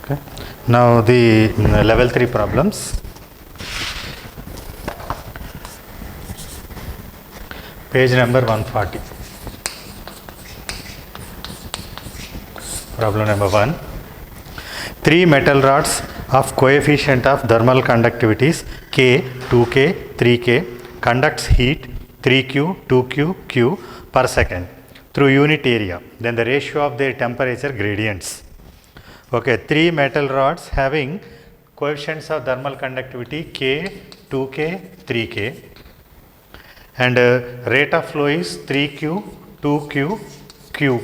Okay. Now the level 3 problems. Page number 140. Problem number 1. 3 metal rods of coefficient of thermal conductivities K, 2K, 3K conducts heat 3Q, 2Q, Q per second through unit area. Then the ratio of their temperature gradients. Okay, 3 metal rods having coefficients of thermal conductivity K, 2K, 3K, and rate of flow is 3Q, 2Q, Q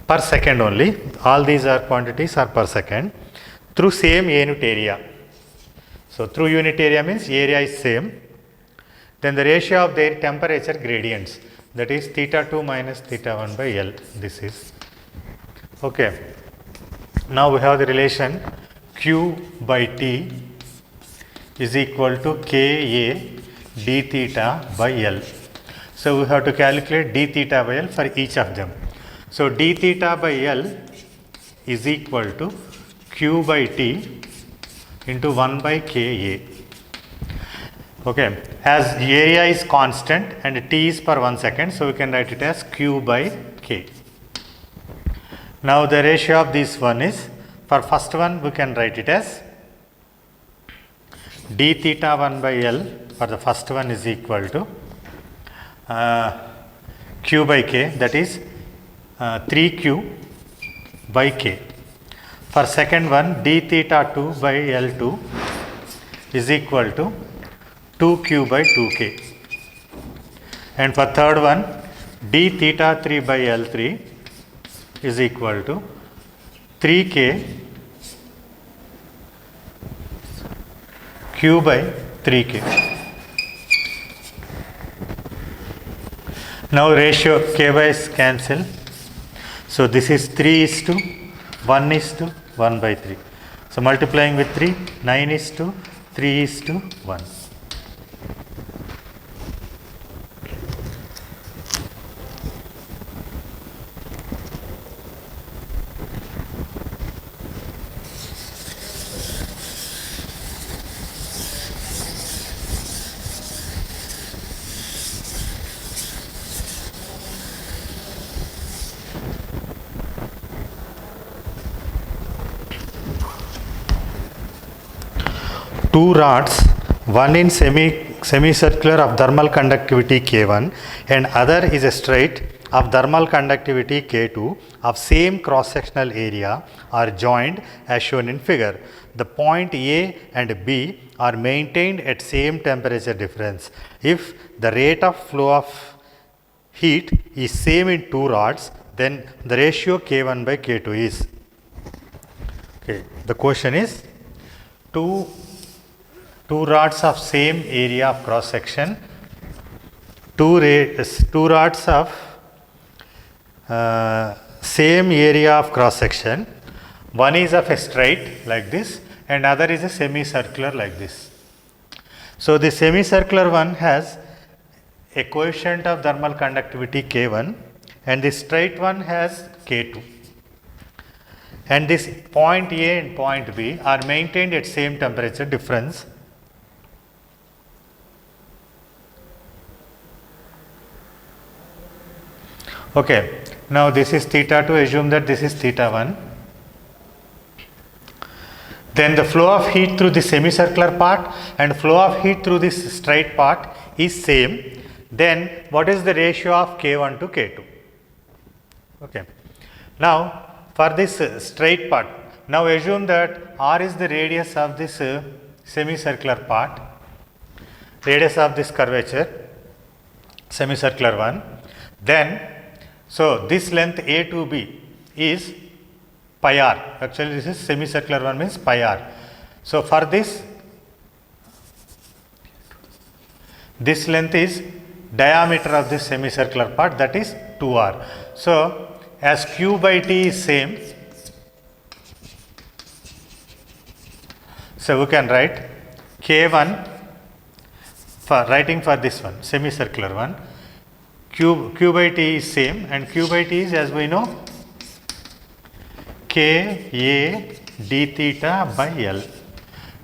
per second only. All these are quantities are per second through same unit area. So through unit area means area is same. Then the ratio of their temperature gradients, that is theta 2 minus theta 1 by L. This is okay. Now we have the relation Q by T is equal to Ka d theta by L. So we have to calculate d theta by L for each of them. So d theta by L is equal to Q by T into 1 by Ka. Okay, as area is constant and T is per 1 second, so we can write it as Q by K. Now the ratio of this one is, for first one we can write it as d theta 1 by L for the first one is equal to Q by K, that is 3Q by K. For second one, d theta 2 by L2 is equal to 2Q by 2K. And for third one, d theta 3 by L3 is equal to 3K Q by 3K. Now ratio K by is cancel. So this is 3 is to 1 is to 1 by 3. So multiplying with 3, 9 is to 3 is to 1. Two rods, one in semicircular of thermal conductivity K1 and other is a straight of thermal conductivity K2 of same cross-sectional area are joined as shown in figure. The point A and B are maintained at same temperature difference. If the rate of flow of heat is same in two rods, then the ratio K1 by K2 is. Okay, the question is two rods of same area of cross section, two rods of same area of cross section, one is of a straight like this and other is a semicircular like this. So the semicircular one has a coefficient of thermal conductivity K1 and the straight one has K2. And this point A and point B are maintained at same temperature difference. Okay, now this is theta 2, assume that this is theta 1. Then the flow of heat through the semicircular part and flow of heat through this straight part is same. Then what is the ratio of K1 to K2? Okay, now for this straight part, now assume that R is the radius of this semicircular part, radius of this curvature, semicircular one. Then so this length A to B is pi r. Actually this is semicircular one means pi r. So for this length is diameter of this semicircular part, that is 2r. So as Q by T is same, so we can write K1 for writing for this one semicircular one. Q by T is same and Q by T is, as we know, K K A d theta by L.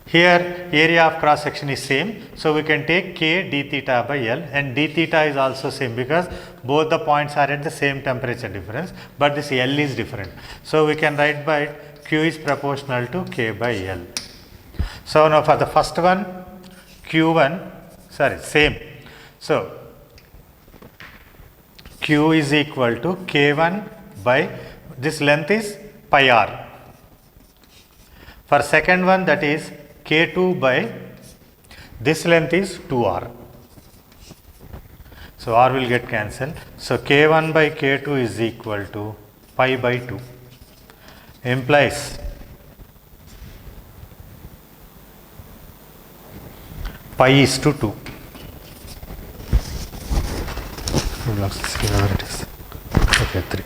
Here area of cross section is same, so we can take K d theta by L, and d theta is also same because both the points are at the same temperature difference, but this L is different. So we can write by Q is proportional to K by L. So now for the first one, same. So Q is equal to K1 by, this length is pi r. For second one, that is K2 by, this length is 2r. So r will get cancelled. So K1 by K2 is equal to pi by 2, implies pi is to 2. Let's see where it is. Okay, 3.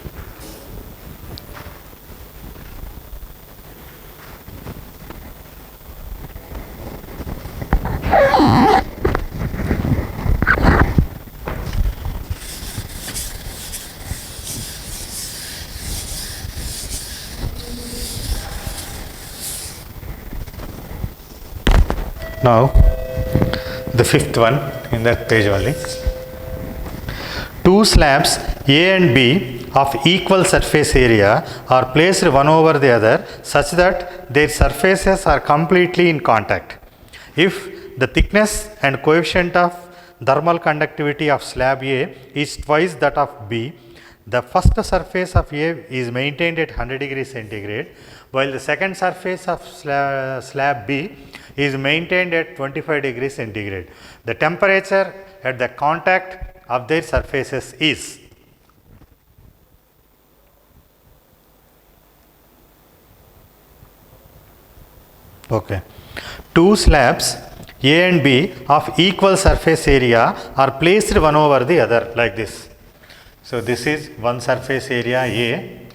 Now, the fifth one in that page only. Two slabs A and B of equal surface area are placed one over the other such that their surfaces are completely in contact. If the thickness and coefficient of thermal conductivity of slab A is twice that of B, the first surface of A is maintained at 100 degrees centigrade, while the second surface of slab B is maintained at 25 degrees centigrade. The temperature at the contact of their surfaces is. Okay. Two slabs A and B of equal surface area are placed one over the other like this. So this is one surface area A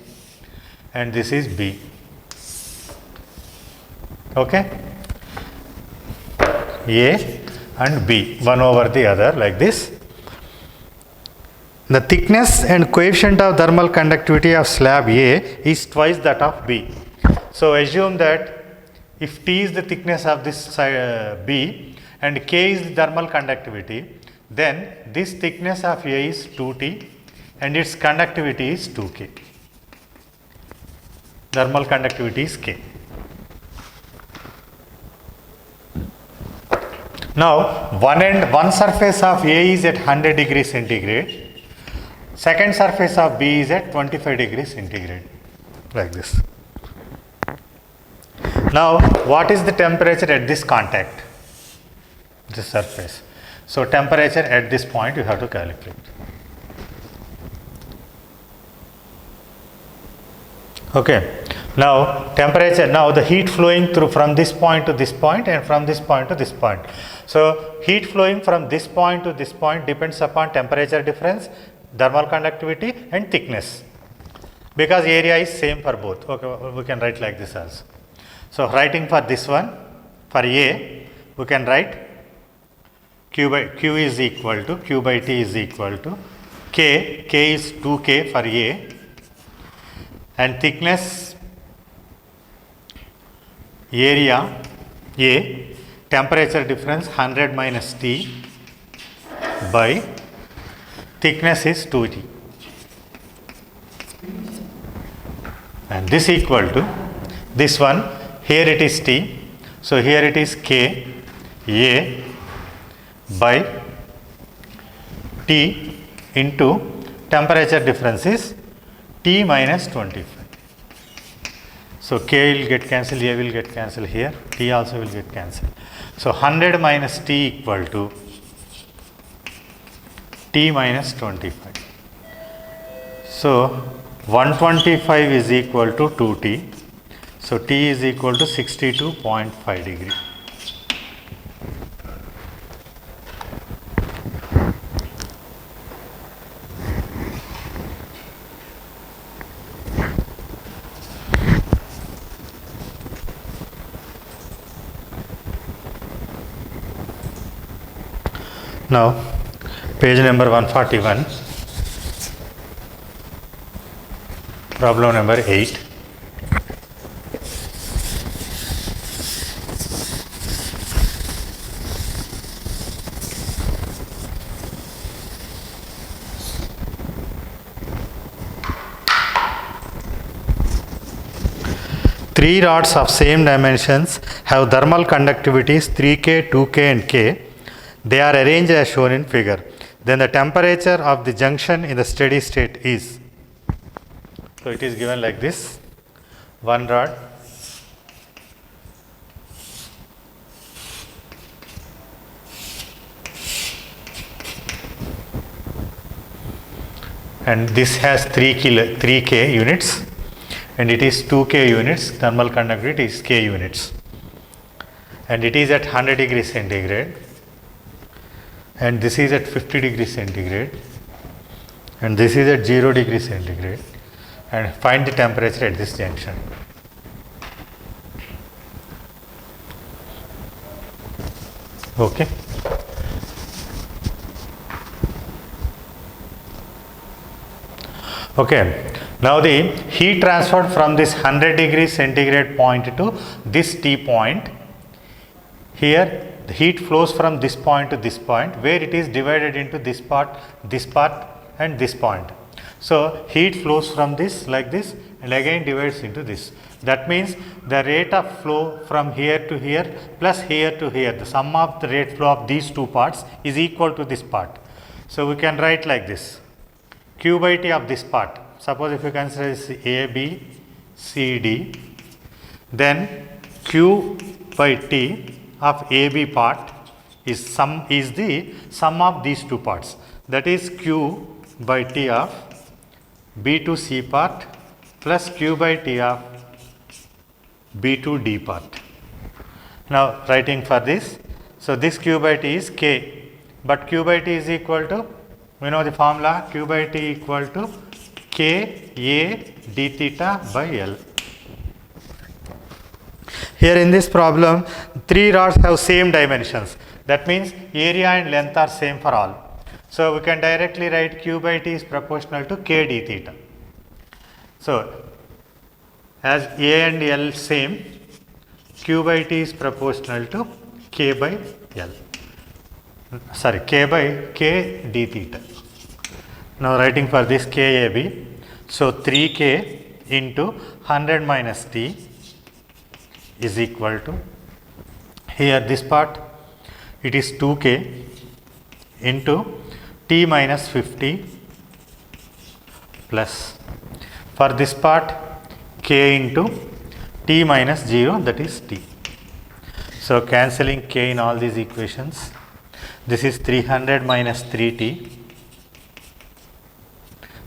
and this is B. Okay. A and B, one over the other like this. The thickness and coefficient of thermal conductivity of slab A is twice that of B. So assume that if T is the thickness of this side B and K is the thermal conductivity, then this thickness of A is 2T and its conductivity is 2K. Thermal conductivity is K. Now, one surface of A is at 100 degrees centigrade, second surface of B is at 25 degrees centigrade, like this. Now, what is the temperature at this contact, this surface? So, temperature at this point you have to calculate. Okay. Now, temperature, now the heat flowing through from this point to this point and from this point to this point. So, heat flowing from this point to this point depends upon temperature difference, thermal conductivity and thickness, because area is same for both. Okay, we can write like this also. So, writing for this one, for A, we can write Q is equal to, Q by T is equal to K is 2K for A, and thickness area A, temperature difference 100 minus T by thickness is 2T, and this equal to this one, here it is T, so here it is K A by T into temperature difference is T minus 25. So K will get cancelled, A will get cancelled here, T also will get cancelled. So 100 minus T equal to T minus 25. So 125 is equal to 2T. So T is equal to 62.5 degree. Now, page number 141, problem number 8. three rods of same dimensions have thermal conductivities 3K, 2K and K. They are arranged as shown in figure. Then the temperature of the junction in the steady state is. So it is given like this. One rod, and this has 3K units, and it is 2K units. Thermal conductivity is K units, and it is at 100 degrees centigrade, and this is at 50 degrees centigrade, and this is at 0 degrees centigrade, and find the temperature at this junction. Okay. Okay. Now the heat transferred from this 100 degrees centigrade point to this T point. Here the heat flows from this point to this point, where it is divided into this part and this point. So heat flows from this like this and again divides into this. That means the rate of flow from here to here plus here to here, the sum of the rate flow of these two parts is equal to this part. So we can write like this: Q by T of this part. Suppose if you consider this A, B, C, D, then Q by T of AB part is the sum of these two parts. That is Q by T of B to C part plus Q by T of B to D part. Now writing for this, so this Q by T is K, but Q by T is equal to, we know the formula, Q by T equal to K A d theta by L. Here in this problem, three rods have same dimensions. That means area and length are same for all. So we can directly write Q by T is proportional to K d theta. So as A and L same, Q by T is proportional to K by L. Sorry, K by K d theta. Now writing for this KAB, so 3K into 100 minus T is equal to, here this part it is 2K into T minus 50 plus, for this part K into T minus 0, that is T. So cancelling K in all these equations, this is 300 minus 3T.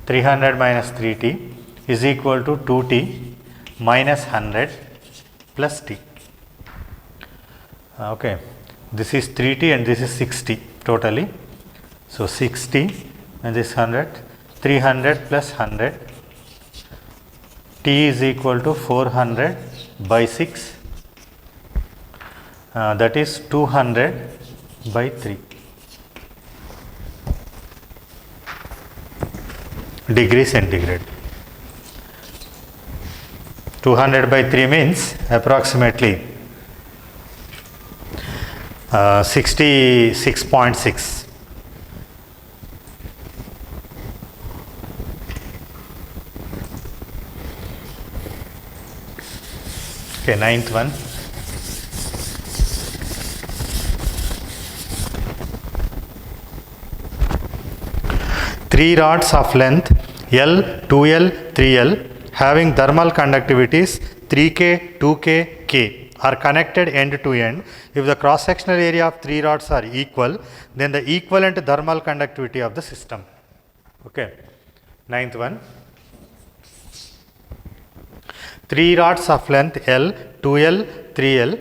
300 minus 3T is equal to 2T minus 100 plus T. Okay, this is 3T and this is 6T totally. So 6T and this 100, 300 plus 100. T is equal to 400 by 6, that is 200 by 3. Degree centigrade. 200 by 3 means approximately 66.6. Okay, ninth one. Three rods of length L, 2L, 3L having thermal conductivities 3K, 2K, K are connected end to end. If the cross sectional area of three rods are equal, then the equivalent thermal conductivity of the system. Okay, ninth one. Three rods of length L, 2L, 3L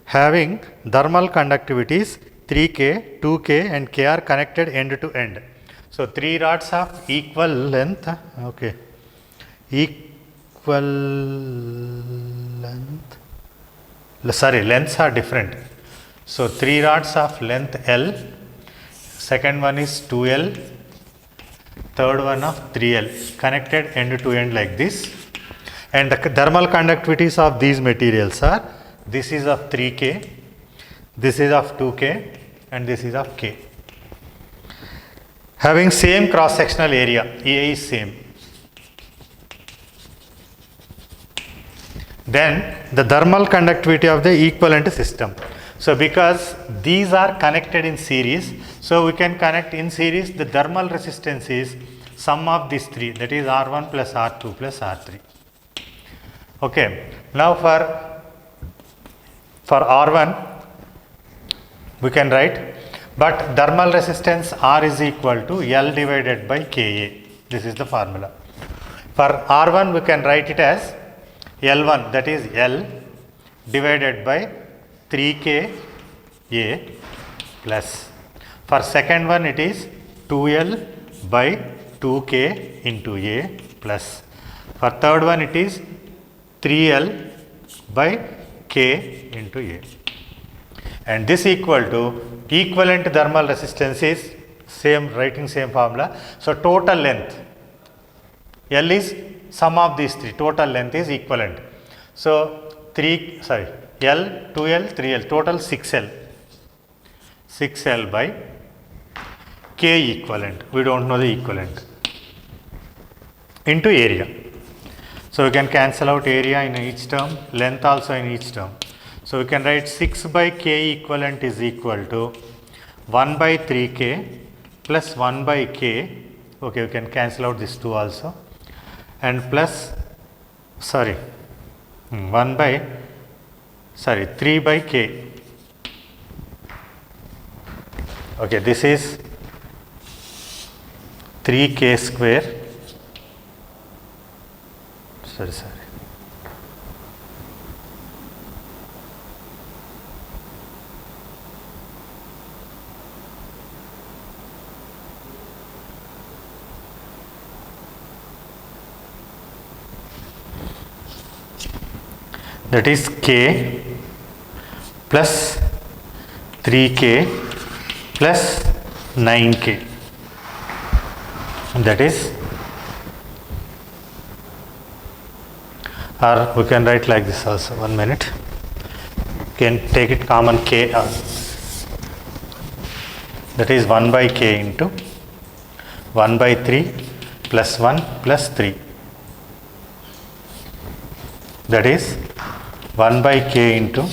having thermal conductivities 3K, 2K and K are connected end to end. So three rods of equal length, okay, equal length, sorry, lengths are different. So three rods of length L, second one is 2L, third one of 3L connected end to end like this. And the thermal conductivities of these materials are, this is of 3K, this is of 2K and this is of K. Having same cross sectional area, A is same. Then the thermal conductivity of the equivalent system. So because these are connected in series, so we can connect in series. The thermal resistance is sum of these three, that is R1 plus R2 plus R3. Okay. Now for R1 we can write, but thermal resistance R is equal to L divided by Ka. This is the formula. For R1 we can write it as L1, that is L divided by 3Ka plus, for second one it is 2L by 2K into A plus, for third one it is 3L by K into A, and this equal to equivalent thermal resistance is same, writing same formula. So total length L is sum of these three, total length is equivalent. So L, 2L, 3L, total 6L. 6L by K equivalent, we don't know the equivalent, into area. So we can cancel out area in each term, length also in each term. So we can write 6 by K equivalent is equal to 1 by 3K plus 1 by K. Okay, we can cancel out this 2 also, and plus 3 by K. Okay, this is 3K square. Sorry. That is K plus 3K plus 9K. That is, or we can write like this also, 1 minute. Can take it common K, that is 1 by K into 1 by 3 plus 1 plus 3. That is 1 by K into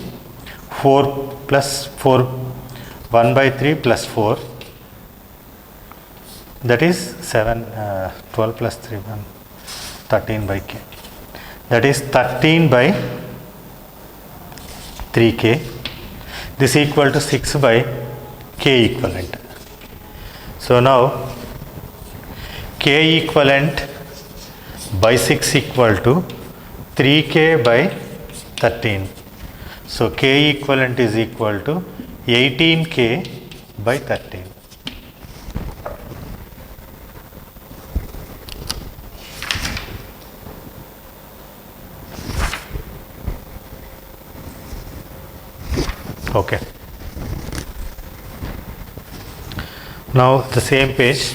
4 plus 4, 1 by 3 plus 4, that is 12 plus 3, 1, 13 by K. That is 13 by 3K. This equal to 6 by K equivalent. So now K equivalent by 6 equal to 3K by 13. So K equivalent is equal to 18K by 13. Okay. Now the same page.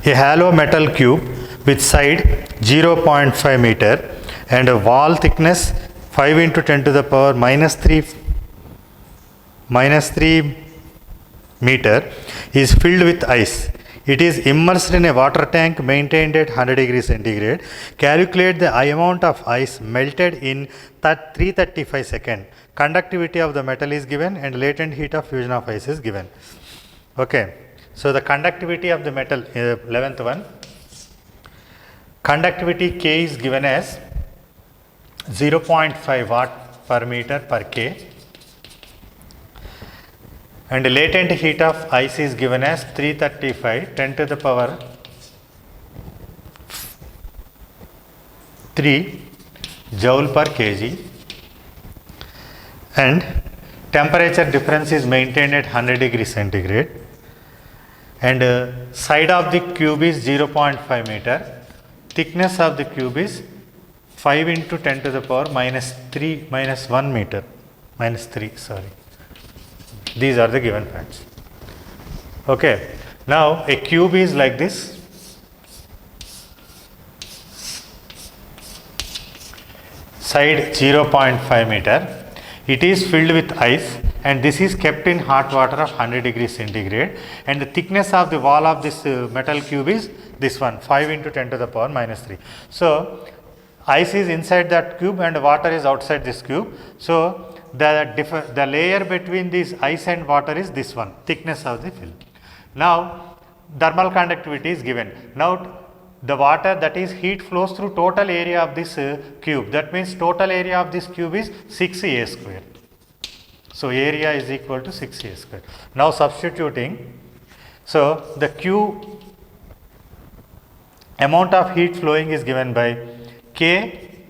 A hollow metal cube with side 0.5 meter and a wall thickness 5 into 10 to the power minus 3 meter is filled with ice. It is immersed in a water tank maintained at 100 degrees centigrade. Calculate the amount of ice melted in 335 seconds. Conductivity of the metal is given and latent heat of fusion of ice is given. Okay. So the conductivity of the metal, 11th one, conductivity K is given as 0.5 watt per meter per K, and latent heat of ice is given as 335 10 to the power 3 joule per kg, and temperature difference is maintained at 100 degrees centigrade, and side of the cube is 0.5 meter, thickness of the cube is 5 into 10 to the power minus 1 meter, minus 3, sorry. These are the given facts. Okay. Now a cube is like this. Side 0.5 meter. It is filled with ice and this is kept in hot water of 100 degrees centigrade, and the thickness of the wall of this metal cube is this one, 5 into 10 to the power minus 3. So ice is inside that cube and water is outside this cube. So the layer between this ice and water is this one, thickness of the film. Now thermal conductivity is given. Now the water, that is heat, flows through total area of this cube. That means total area of this cube is 6a square. So area is equal to 6a square. Now substituting, so the Q amount of heat flowing is given by K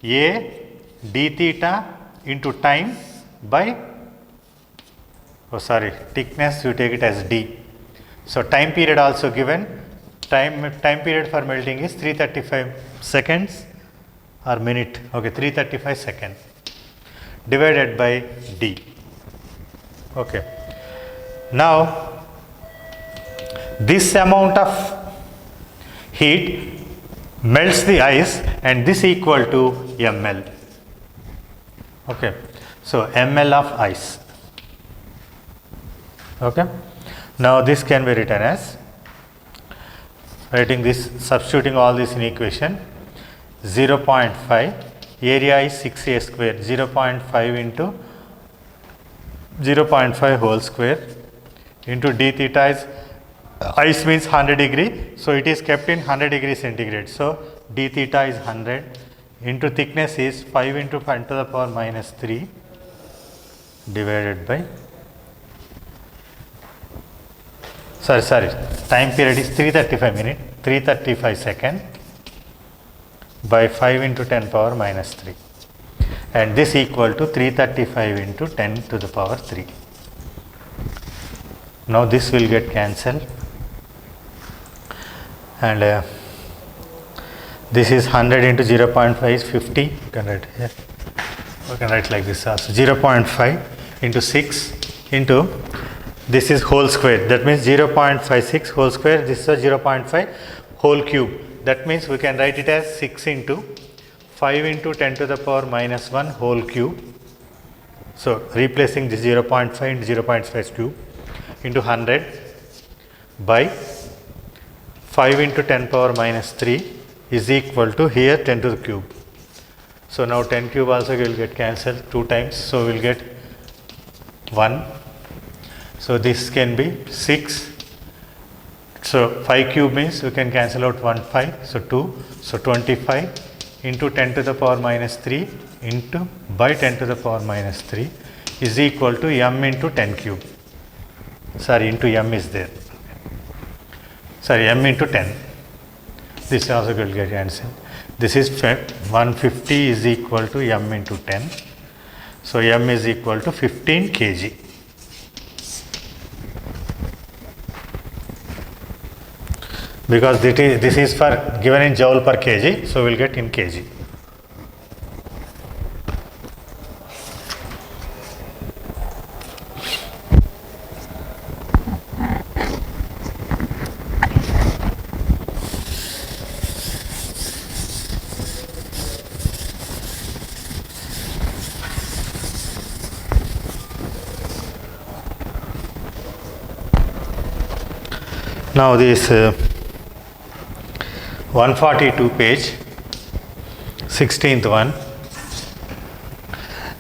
A d theta into time by, thickness you take it as d. So time period also given. Time period for melting is 335 seconds or minute. Okay, 335 seconds divided by d. Okay. Now this amount of heat melts the ice and this equal to ml. Okay. So ml of ice. Okay. Now this can be written as, writing this, substituting all this in equation, 0.5, area is 6a square, 0.5 into 0.5 whole square into d theta is, ice means 100 degree, so it is kept in 100 degree centigrade. So d theta is 100 into thickness is 5 into 10 to the power minus 3 divided by, time period is 335 second by 5 into 10 power minus 3, and this equal to 335 into 10 to the power 3. Now this will get cancelled, and this is 100 into 0.5 is 50. You can write here. You can write like this also, 0.5 into 6 into, this is whole square, that means 0.56 whole square, this is 0.5 whole cube. That means we can write it as 6 into 5 into 10 to the power minus 1 whole cube. So replacing this 0.5 into 0.5 cube into 100 by 5 into 10 power minus 3 is equal to here 10 to the cube. So now 10 cube also will get cancelled 2 times, so we will get 1. So this can be 6. So 5 cube means we can cancel out 1 5. So 2. So 25 into 10 to the power minus 3 into by 10 to the power minus 3 is equal to m into 10 cube. Into m is there. M into 10. This also will get cancelled. This is 150 is equal to m into 10. So m is equal to 15 kg. Because this is for given in joule per kg, so we will get in kg. Now this 142 page, 16th one.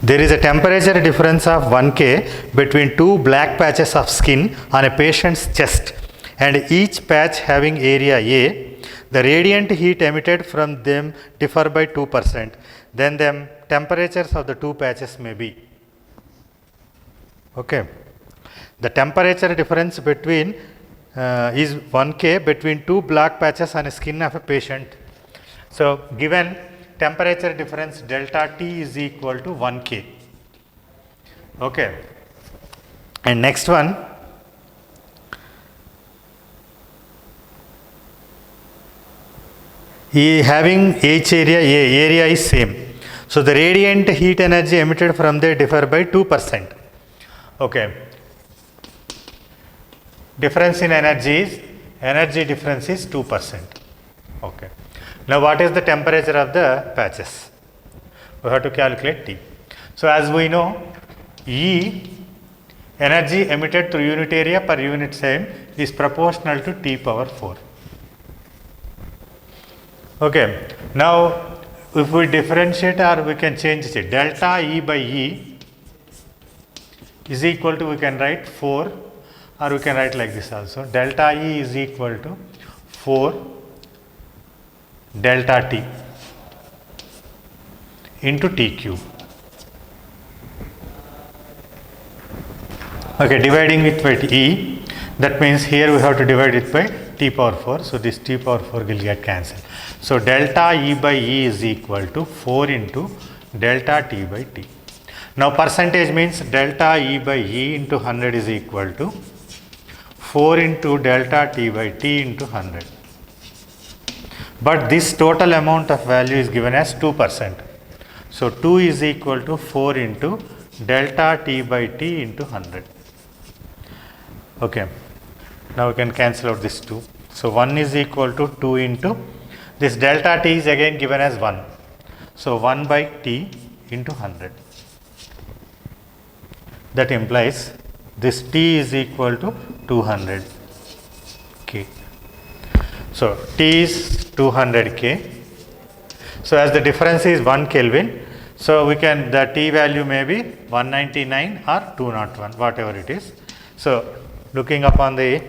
There is a temperature difference of 1K between two black patches of skin on a patient's chest, and each patch having area A. The radiant heat emitted from them differ by 2%. Then the temperatures of the two patches may be. Okay. The temperature difference between is 1K between two black patches on a skin of a patient. So given temperature difference delta T is equal to 1K. Okay. And next one, having H area, area is same. So the radiant heat energy emitted from there differ by 2%. Okay. Difference in energy difference is 2%. Okay. Now what is the temperature of the patches? We have to calculate T. So as we know, E, energy emitted through unit area per unit time, is proportional to T power 4. Okay, now if we differentiate, or we can change it, delta E by E is equal to, we can write 4, or we can write like this also, delta E is equal to 4 delta T into T cube. Okay, dividing it by E, that means here we have to divide it by T power 4, so this T power 4 will get cancelled. So delta E by E is equal to 4 into delta T by T. Now percentage means delta E by E into 100 is equal to 4 into delta T by T into 100. But this total amount of value is given as 2%. So 2 is equal to 4 into delta T by T into 100. Okay, now we can cancel out this 2. So 1 is equal to 2 into, this delta T is again given as 1. So 1 by T into 100. That implies this T is equal to 200 K. So T is 200 K. So as the difference is 1 Kelvin, so we can, the T value may be 199 or 201, whatever it is. So looking upon the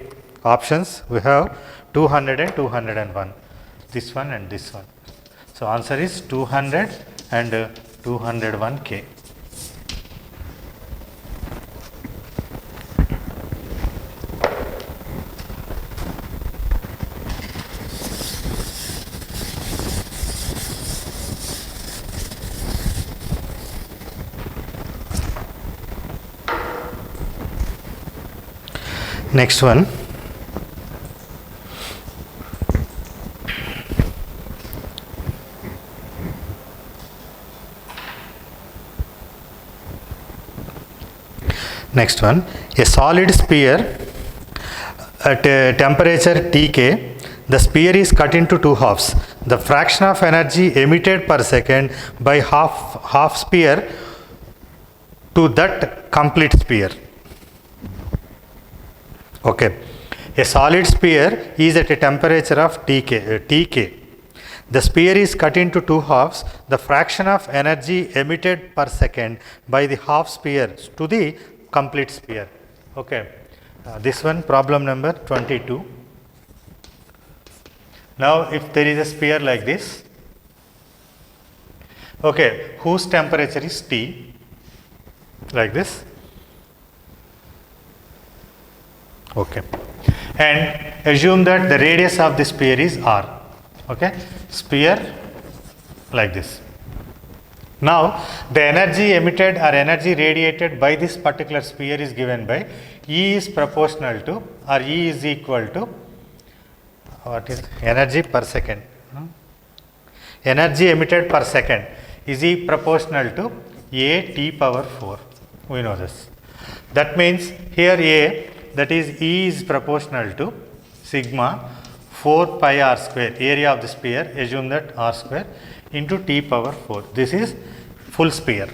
options, we have 200 and 201, this one and this one. So answer is 200 and 201 K. Next one, a solid sphere at a temperature Tk, the sphere is cut into two halves. The fraction of energy emitted per second by half sphere to that complete sphere. Okay, a solid sphere is at a temperature of Tk. The sphere is cut into two halves. The fraction of energy emitted per second by the half sphere to the complete sphere. Okay, this one, problem number 22. Now if there is a sphere like this, okay, whose temperature is T, like this. Okay, and assume that the radius of the sphere is r. Okay, sphere like this. Now the energy emitted or energy radiated by this particular sphere is given by E is proportional to, or E is equal to, what is energy per second? Energy emitted per second is E proportional to A T power 4. We know this. That means here A, that is E, is proportional to sigma 4 pi r square, area of the sphere, assume that r square, into T power 4. This is full sphere.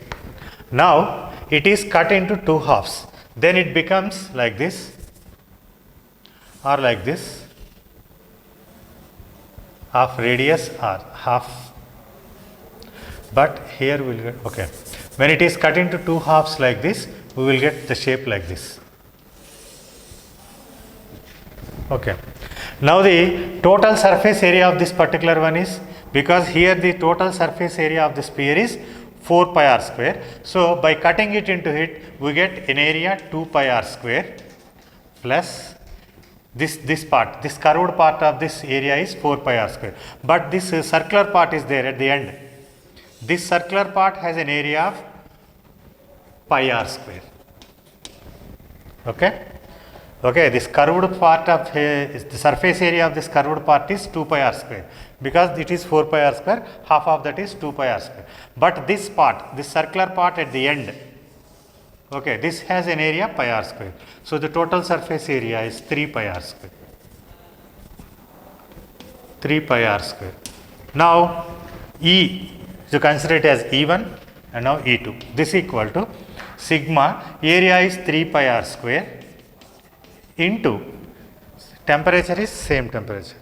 Now it is cut into two halves. Then it becomes like this or like this, of radius r, half. But here we will get, okay, when it is cut into two halves like this, we will get the shape like this. Okay. Now the total surface area of this particular one is, because here the total surface area of the sphere is 4 pi r square. So by cutting it into it, we get an area 2 pi r square plus this part, this curved part of this area is 4 pi r square. But this circular part is there at the end. This circular part has an area of pi r square. Okay. Okay, this curved part of the surface area of this curved part is 2 pi r square, because it is 4 pi r square, half of that is 2 pi r square. But this part, this circular part at the end, okay, this has an area pi r square. So the total surface area is 3 pi r square. 3 pi r square. Now E, you consider it as E1, and now E2. This equal to sigma, area is 3 pi r square into temperature is same temperature.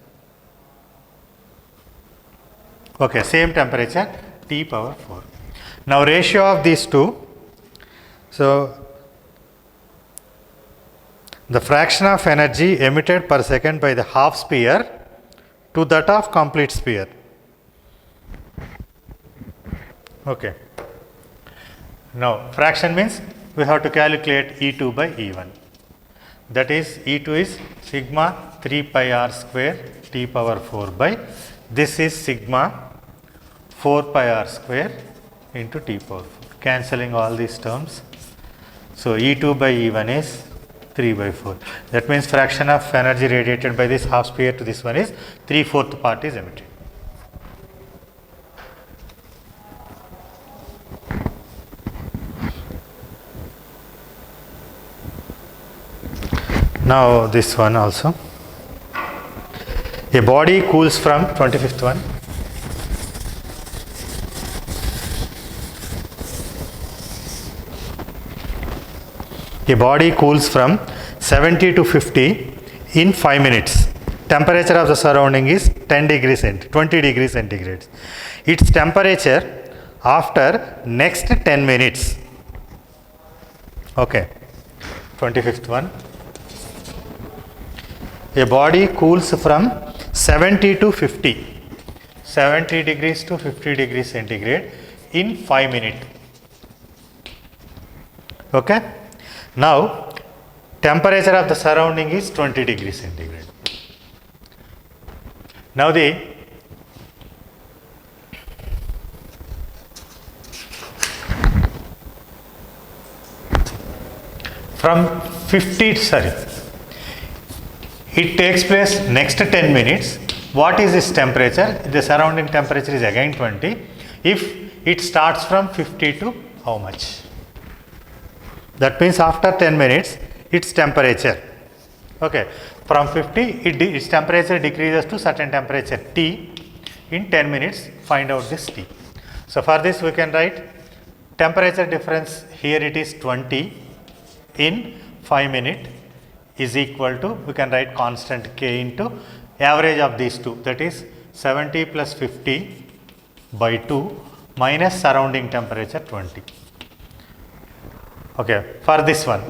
Okay, same temperature, T power 4. Now ratio of these two, so the fraction of energy emitted per second by the half sphere to that of complete sphere. Okay. Now fraction means we have to calculate E2 by E1. That is E2 is sigma 3 pi r square T power 4 by this is sigma 4 pi r square into T power 4. Cancelling all these terms. So E2 by E1 is 3 by 4. That means fraction of energy radiated by this half sphere to this one is 3/4 part is emitted. Now this one also. A body cools from 25th one. A body cools from 70 to 50 in 5 minutes. Temperature of the surrounding is 20 degrees centigrade. Its temperature after next 10 minutes. Okay. 25th one. A body cools from 70 to 50. 70 degrees to 50 degrees centigrade in 5 minutes. Okay. Now, temperature of the surrounding is 20 degrees centigrade. Now from 50, it takes place next 10 minutes. What is this temperature? The surrounding temperature is again 20. If it starts from 50 to how much? That means after 10 minutes, its temperature. Okay, from 50, its temperature decreases to certain temperature T. In 10 minutes, find out this T. So for this, we can write temperature difference. Here it is 20 in 5 minutes is equal to, we can write constant K into average of these two. That is 70 plus 50 by 2 minus surrounding temperature 20. Okay, for this one,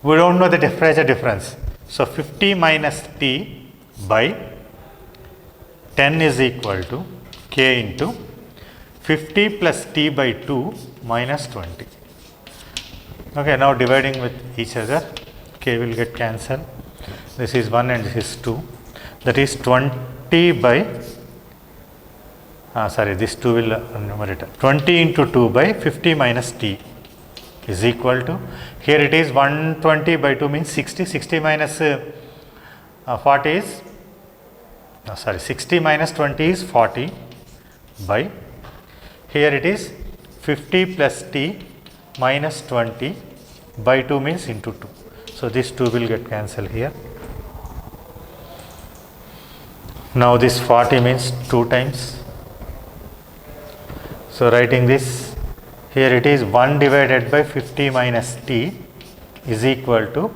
we don't know the temperature difference. So 50 minus T by 10 is equal to K into 50 plus T by 2 minus 20. Okay, now dividing with each other, K will get cancelled. This is 1 and this is 2. That is 20 by, this 2 will numerator. 20 into 2 by 50 minus T is equal to, here it is 120 by 2 means 60, 60 minus 40 is, 60 minus 20 is 40 by, here it is 50 plus T minus 20 by 2 means into 2. So this 2 will get cancelled here. Now this 40 means 2 times. So writing this, here it is 1 divided by 50 minus T is equal to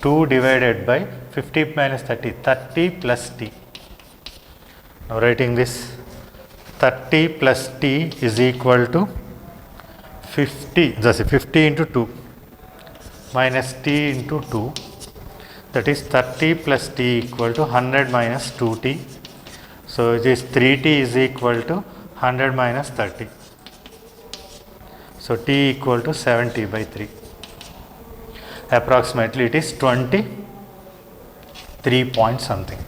2 divided by 50 minus 30, 30 plus T. Now writing this, 30 plus T is equal to 50, just 50 into 2 minus T into 2, that is 30 plus T equal to 100 minus 2T. So this 3T is equal to 100 minus 30. So T equal to 70 by 3. Approximately it is 23 point something.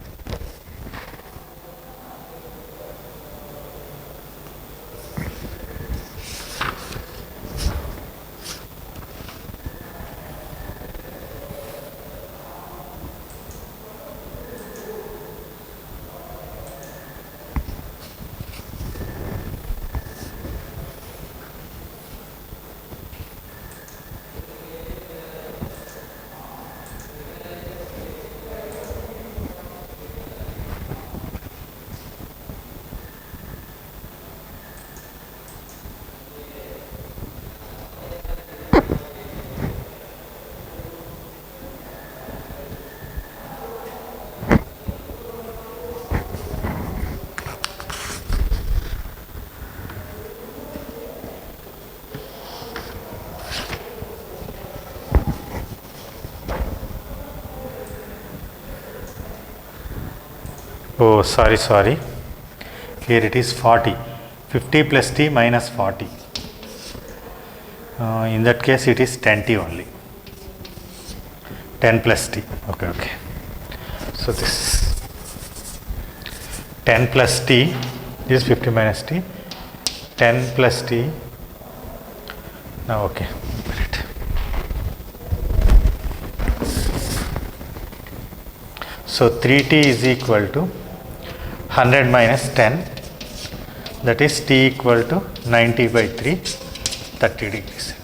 Oh, sorry. Here it is 40. 50 plus t minus 40. In that case, it is 10t only. 10 plus t. Okay. So this 10 plus t is 50 minus t. 10 plus t. Now, okay. So 3t is equal to 100 minus 10, that is t equal to 90 by 3, 30 degrees.